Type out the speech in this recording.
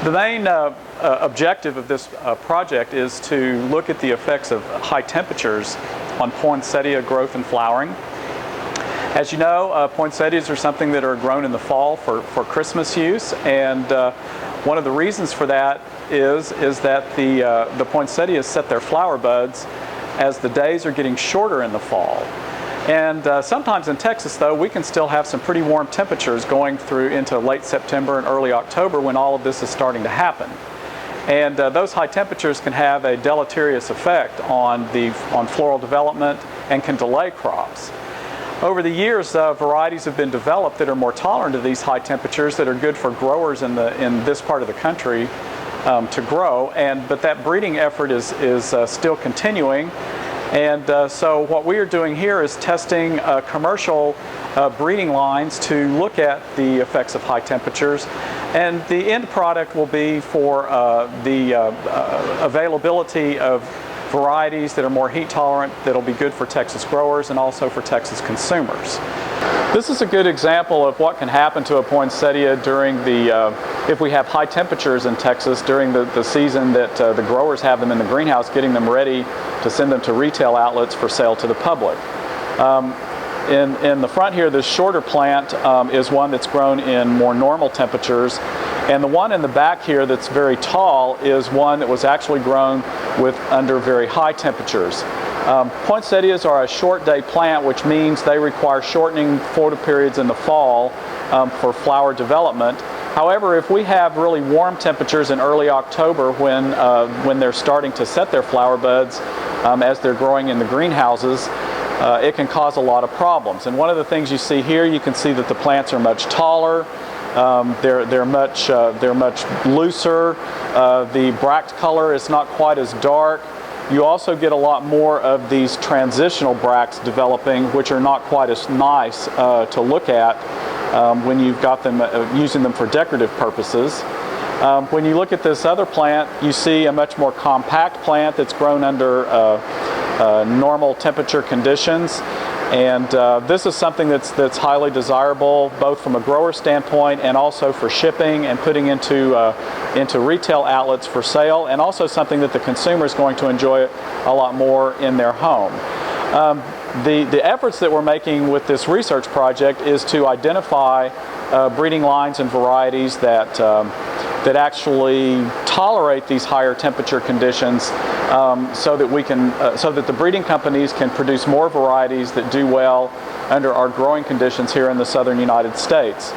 The main objective of this project is to look at the effects of high temperatures on poinsettia growth and flowering. As you know, poinsettias are something that are grown in the fall for Christmas use, and one of the reasons for that is that the poinsettias set their flower buds as the days are getting shorter in the fall. And sometimes in Texas, though, we can still have some pretty warm temperatures going through into late September and early October when all of this is starting to happen. And those high temperatures can have a deleterious effect on floral development and can delay crops. Over the years, varieties have been developed that are more tolerant to these high temperatures that are good for growers in this part of the country to grow. But that breeding effort is still continuing. And so what we are doing here is testing commercial breeding lines to look at the effects of high temperatures. And the end product will be for the availability of varieties that are more heat tolerant, that'll be good for Texas growers and also for Texas consumers. This is a good example of what can happen to a poinsettia during if we have high temperatures in Texas during the season that the growers have them in the greenhouse, getting them ready to send them to retail outlets for sale to the public. In the front here, this shorter plant is one that's grown in more normal temperatures, and the one in the back here that's very tall is one that was actually grown under very high temperatures. Poinsettias are a short day plant, which means they require shortening photo periods in the fall for flower development. However, if we have really warm temperatures in early October when they're starting to set their flower buds as they're growing in the greenhouses, it can cause a lot of problems. And one of the things you see here, you can see that the plants are much taller. They're much looser. The bract color is not quite as dark. You also get a lot more of these transitional bracts developing, which are not quite as nice to look at when you've got them using them for decorative purposes. When you look at this other plant, you see a much more compact plant that's grown under normal temperature conditions. And this is something that's highly desirable, both from a grower standpoint and also for shipping and putting into retail outlets for sale, and also something that the consumer is going to enjoy a lot more in their home. The efforts that we're making with this research project is to identify breeding lines and varieties that actually tolerate these higher temperature conditions, so that the breeding companies can produce more varieties that do well under our growing conditions here in the southern United States.